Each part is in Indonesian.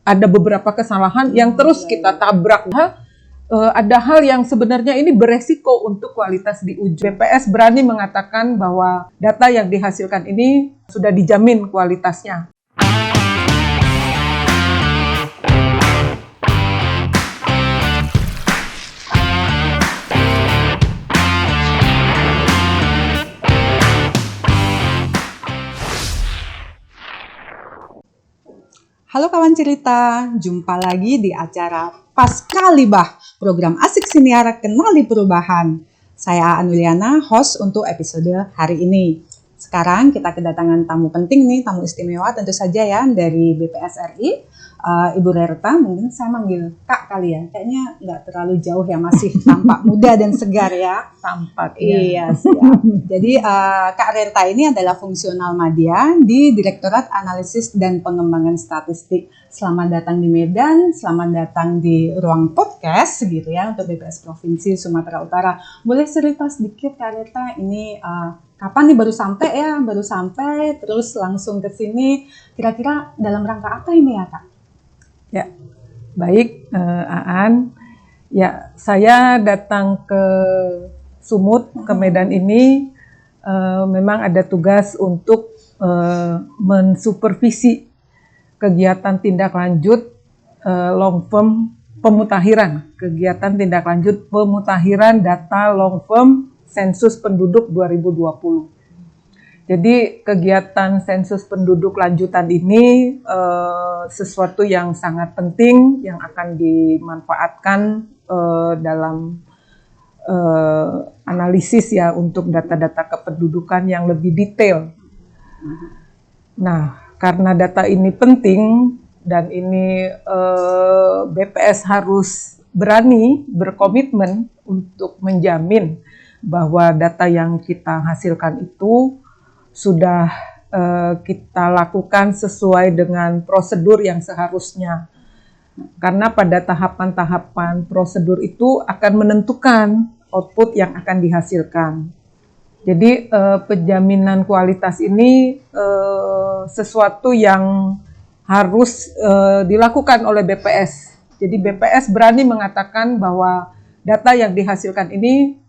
ada beberapa kesalahan yang terus kita tabrak. Ada hal yang sebenarnya ini beresiko untuk kualitas diuji. BPS berani mengatakan bahwa data yang dihasilkan ini sudah dijamin kualitasnya. Halo kawan cerita, jumpa lagi di acara Pascalibah, program Asik Siniar Kenali Perubahan. Saya Anuliana, host untuk episode hari ini. Sekarang kita kedatangan tamu penting nih, tamu istimewa tentu saja ya dari BPS RI, Ibu Rerta. Mungkin saya manggil Kak kali ya, kayaknya nggak terlalu jauh ya, masih tampak muda dan segar ya. Tampak ya. Iya, siap. Jadi Kak Rerta ini adalah fungsional media di Direktorat Analisis dan Pengembangan Statistik. Selamat datang di Medan, selamat datang di ruang podcast gitu ya untuk BPS Provinsi Sumatera Utara. Boleh cerita sedikit Kak Rerta ini kapan nih baru sampai terus langsung ke sini, kira-kira dalam rangka apa ini ya Kak? Ya, baik Aan. Ya, saya datang ke Sumut, ke Medan ini memang ada tugas untuk mensupervisi kegiatan tindak lanjut long form pemutahiran, kegiatan tindak lanjut pemutahiran data long form sensus penduduk 2020. Jadi kegiatan sensus penduduk lanjutan ini sesuatu yang sangat penting yang akan dimanfaatkan dalam analisis ya untuk data-data kependudukan yang lebih detail. Nah, karena data ini penting dan ini BPS harus berani berkomitmen untuk menjamin bahwa data yang kita hasilkan itu sudah kita lakukan sesuai dengan prosedur yang seharusnya. Karena pada tahapan-tahapan prosedur itu akan menentukan output yang akan dihasilkan. Jadi penjaminan kualitas ini sesuatu yang harus dilakukan oleh BPS. Jadi BPS berani mengatakan bahwa data yang dihasilkan ini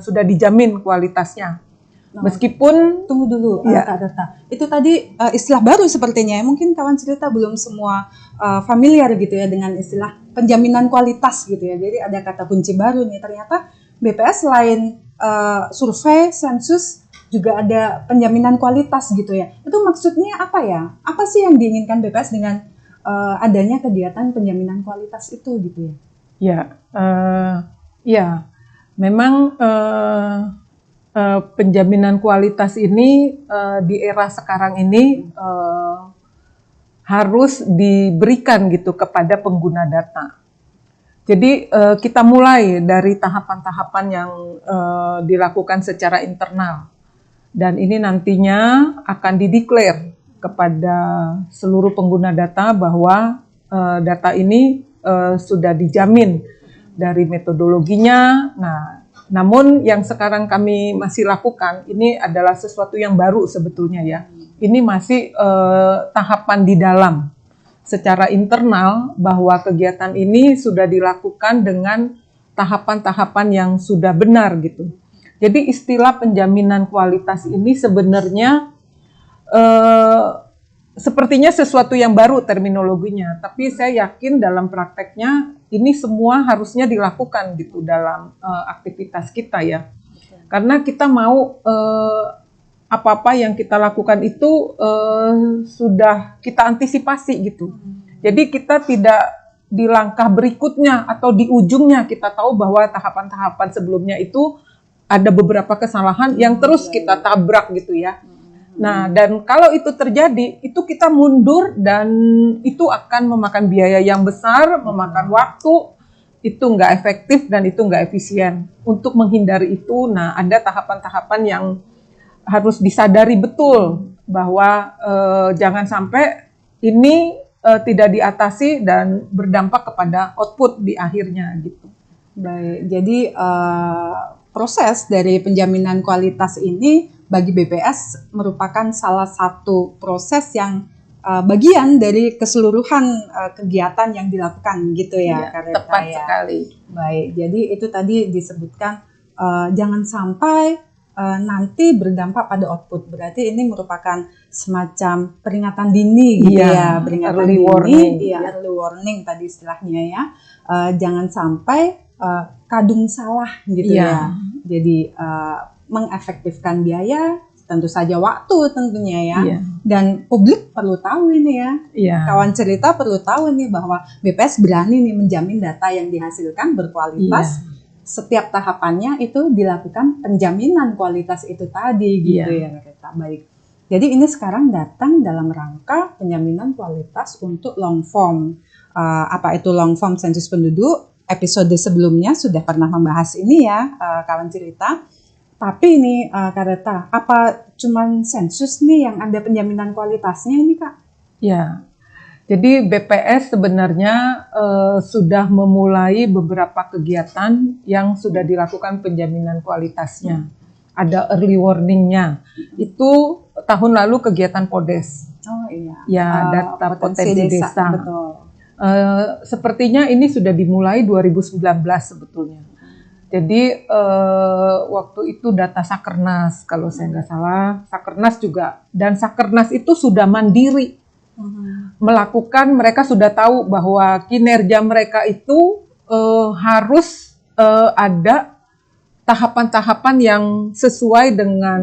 sudah dijamin kualitasnya. Meskipun tunggu dulu Kak Rerta. Itu tadi istilah baru sepertinya. Mungkin kawan cerita belum semua familiar gitu ya dengan istilah penjaminan kualitas gitu ya. Jadi ada kata kunci baru nih. Ternyata BPS selain survei, sensus juga ada penjaminan kualitas gitu ya. Itu maksudnya apa ya? Apa sih yang diinginkan BPS dengan adanya kegiatan penjaminan kualitas itu gitu ya? Ya, memang penjaminan kualitas ini di era sekarang ini harus diberikan gitu kepada pengguna data. Jadi kita mulai dari tahapan-tahapan yang dilakukan secara internal dan ini nantinya akan dideklar kepada seluruh pengguna data bahwa data ini sudah dijamin dari metodologinya. Nah, namun yang sekarang kami masih lakukan ini adalah sesuatu yang baru sebetulnya ya. Ini masih tahapan di dalam secara internal bahwa kegiatan ini sudah dilakukan dengan tahapan-tahapan yang sudah benar gitu. Jadi istilah penjaminan kualitas ini sebenarnya sepertinya sesuatu yang baru terminologinya, tapi saya yakin dalam prakteknya ini semua harusnya dilakukan gitu dalam aktivitas kita ya. Karena kita mau apa-apa yang kita lakukan itu sudah kita antisipasi gitu. Jadi kita tidak di langkah berikutnya atau di ujungnya kita tahu bahwa tahapan-tahapan sebelumnya itu ada beberapa kesalahan yang terus kita tabrak gitu ya. Nah, dan kalau itu terjadi, itu kita mundur dan itu akan memakan biaya yang besar, memakan waktu, itu nggak efektif dan itu nggak efisien. Untuk menghindari itu, nah ada tahapan-tahapan yang harus disadari betul bahwa jangan sampai ini tidak diatasi dan berdampak kepada output di akhirnya gitu. Baik, jadi proses dari penjaminan kualitas ini bagi BPS merupakan salah satu proses yang bagian dari keseluruhan kegiatan yang dilakukan gitu ya, Kak Rita, tepat ya. sekali. Baik, jadi itu tadi disebutkan jangan sampai nanti berdampak pada output. Berarti ini merupakan semacam peringatan dini gitu ya, peringatan early dini, warning. early warning tadi istilahnya ya. Jangan sampai kadung salah gitu ya. Jadi mengefektifkan biaya, tentu saja waktu tentunya ya. Dan publik perlu tahu ini ya. Kawan cerita perlu tahu nih bahwa BPS berani nih menjamin data yang dihasilkan berkualitas. Setiap tahapannya itu dilakukan penjaminan kualitas itu tadi gitu ya kita. Baik. Jadi ini sekarang datang dalam rangka penjaminan kualitas untuk long form. Apa itu long form sensus penduduk? Episode sebelumnya sudah pernah membahas ini ya, kawan cerita. Tapi ini Kak Rita, apa cuman sensus nih yang ada penjaminan kualitasnya ini Kak? Ya. Jadi BPS sebenarnya sudah memulai beberapa kegiatan yang sudah dilakukan penjaminan kualitasnya. Ada early warning-nya. Itu tahun lalu kegiatan PODES. Oh iya. Ya, data potensi desa. Betul. Sepertinya ini sudah dimulai 2019 sebetulnya. Jadi waktu itu data Sakernas, kalau saya nggak salah, Sakernas juga. Dan Sakernas itu sudah mandiri. Melakukan, mereka sudah tahu bahwa kinerja mereka itu harus ada tahapan-tahapan yang sesuai dengan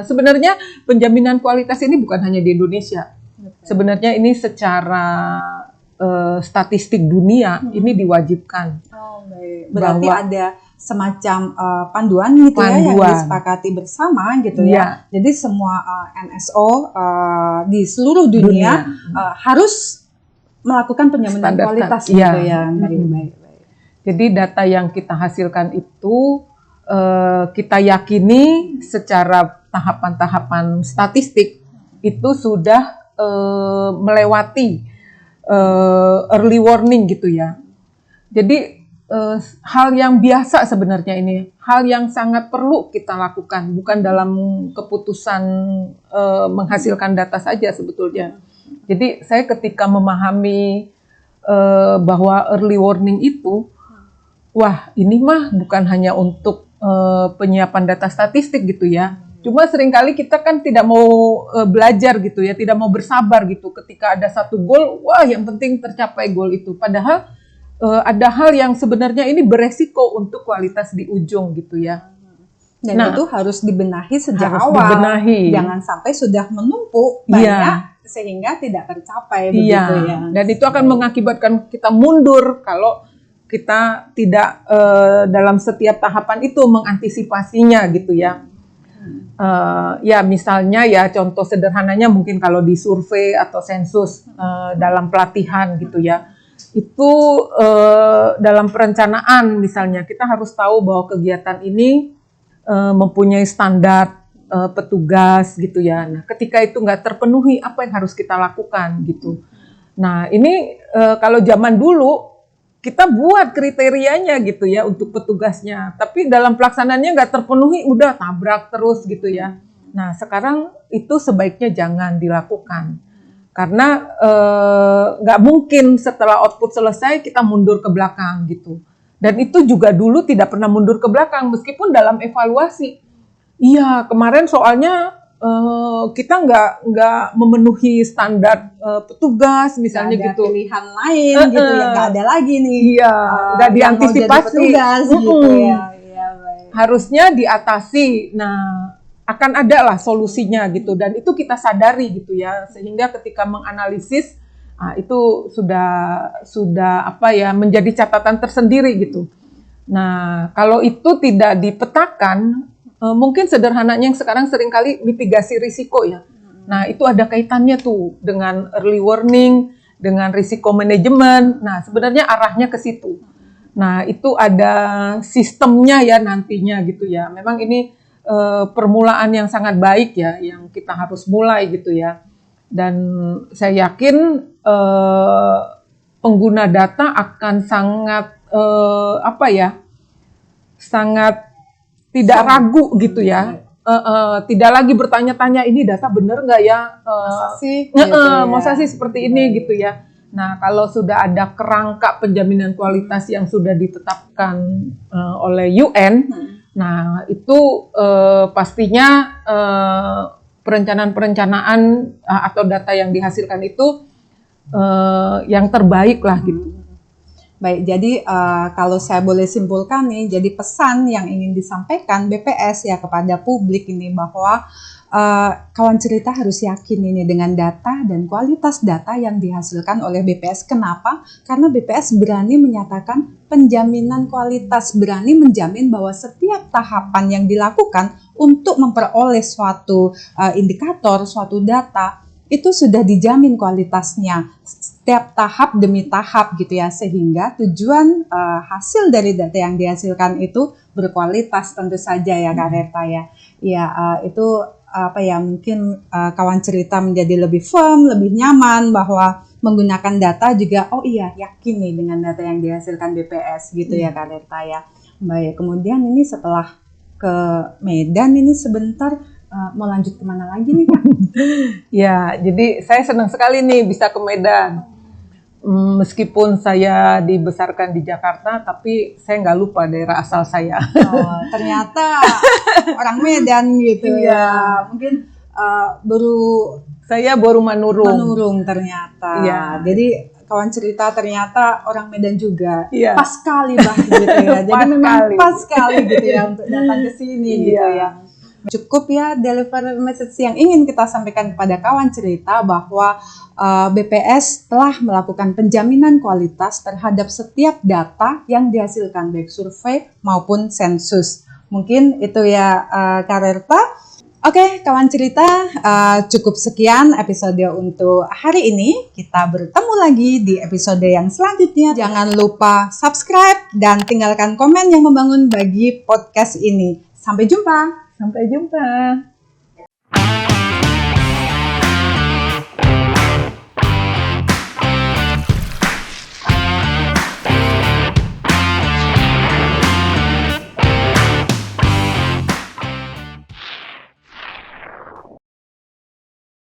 sebenarnya penjaminan kualitas ini bukan hanya di Indonesia. Sebenarnya ini secara statistik dunia ini diwajibkan. Oh, baik. Berarti ada semacam panduan gitu ya yang disepakati bersama gitu ya. Jadi semua NSO di seluruh dunia harus melakukan penjaminan kualitas gitu ya. Baik. Jadi data yang kita hasilkan itu kita yakini secara tahapan-tahapan statistik itu sudah melewati early warning gitu ya. Jadi hal yang biasa sebenarnya ini, hal yang sangat perlu kita lakukan, bukan dalam keputusan menghasilkan data saja sebetulnya. Jadi saya ketika memahami bahwa early warning itu, wah ini mah bukan hanya untuk penyiapan data statistik gitu ya. Cuma seringkali kita kan tidak mau belajar gitu ya, tidak mau bersabar gitu ketika ada satu goal, wah yang penting tercapai goal itu. Padahal ada hal yang sebenarnya ini beresiko untuk kualitas di ujung gitu ya. Dan itu harus dibenahi sejak awal. Jangan sampai sudah menumpuk banyak sehingga tidak tercapai begitu ya. Dan itu akan mengakibatkan kita mundur kalau kita tidak dalam setiap tahapan itu mengantisipasinya gitu ya. Ya misalnya ya contoh sederhananya mungkin kalau di survei atau sensus dalam pelatihan gitu ya. Itu dalam perencanaan misalnya kita harus tahu bahwa kegiatan ini mempunyai standar petugas gitu ya. Nah, ketika itu nggak terpenuhi, apa yang harus kita lakukan gitu. Nah, ini kalau zaman dulu kita buat kriterianya gitu ya untuk petugasnya, tapi dalam pelaksanaannya nggak terpenuhi, udah tabrak terus gitu ya. Nah, sekarang itu sebaiknya jangan dilakukan. Karena nggak mungkin setelah output selesai kita mundur ke belakang gitu. Dan itu juga dulu tidak pernah mundur ke belakang meskipun dalam evaluasi. Iya kemarin soalnya kita nggak memenuhi standar petugas misalnya gak ada gitu. Pilihan lain gitu ya nggak ada lagi nih. Iya nggak diantisipasi. Petugas, gitu ya. Harusnya diatasi. Nah akan ada lah solusinya gitu dan itu kita sadari gitu ya sehingga ketika menganalisis itu sudah apa ya menjadi catatan tersendiri gitu. Nah kalau itu tidak dipetakan mungkin sederhananya yang sekarang seringkali mitigasi risiko ya. Nah itu ada kaitannya tuh dengan early warning, dengan risiko manajemen. Nah sebenarnya arahnya ke situ. Nah itu ada sistemnya ya nantinya gitu ya. Memang ini permulaan yang sangat baik ya, yang kita harus mulai gitu ya. Dan saya yakin pengguna data akan sangat sangat tidak ragu gitu ya, tidak lagi bertanya-tanya ini data bener nggak ya, Masa sih? Gitu ya. masa sih seperti ini gitu ya. Nah, kalau sudah ada kerangka penjaminan kualitas yang sudah ditetapkan oleh UN, nah itu pastinya perencanaan atau data yang dihasilkan itu yang terbaik lah gitu. Baik, jadi kalau saya boleh simpulkan nih, jadi pesan yang ingin disampaikan BPS ya kepada publik ini bahwa kawan cerita harus yakin ini dengan data dan kualitas data yang dihasilkan oleh BPS. Kenapa? Karena BPS berani menyatakan penjaminan kualitas, berani menjamin bahwa setiap tahapan yang dilakukan untuk memperoleh suatu indikator, suatu data, itu sudah dijamin kualitasnya setiap tahap demi tahap gitu ya, sehingga tujuan hasil dari data yang dihasilkan itu berkualitas tentu saja ya Kak Rerta ya. Ya itu mungkin kawan cerita menjadi lebih firm, lebih nyaman bahwa menggunakan data juga yakin nih dengan data yang dihasilkan BPS gitu ya Kak Rerta ya. Baik, kemudian ini setelah ke Medan ini sebentar mau lanjut kemana lagi nih Kak? Ya, jadi saya senang sekali nih bisa ke Medan. Meskipun saya dibesarkan di Jakarta, tapi saya nggak lupa daerah asal saya. Oh, ternyata orang Medan gitu ya. Mungkin Saya baru menurung ternyata. Iya. Jadi kawan cerita ternyata orang Medan juga. Iya. Pas sekali gitu ya. Jadi memang pas sekali gitu ya untuk datang ke sini gitu ya. Cukup ya deliver message yang ingin kita sampaikan kepada kawan cerita bahwa BPS telah melakukan penjaminan kualitas terhadap setiap data yang dihasilkan baik survei maupun sensus. Mungkin itu ya Kak Rerta. Oke, kawan cerita, cukup sekian episode untuk hari ini. Kita bertemu lagi di episode yang selanjutnya. Jangan lupa subscribe dan tinggalkan komen yang membangun bagi podcast ini. Sampai jumpa. Sampai jumpa.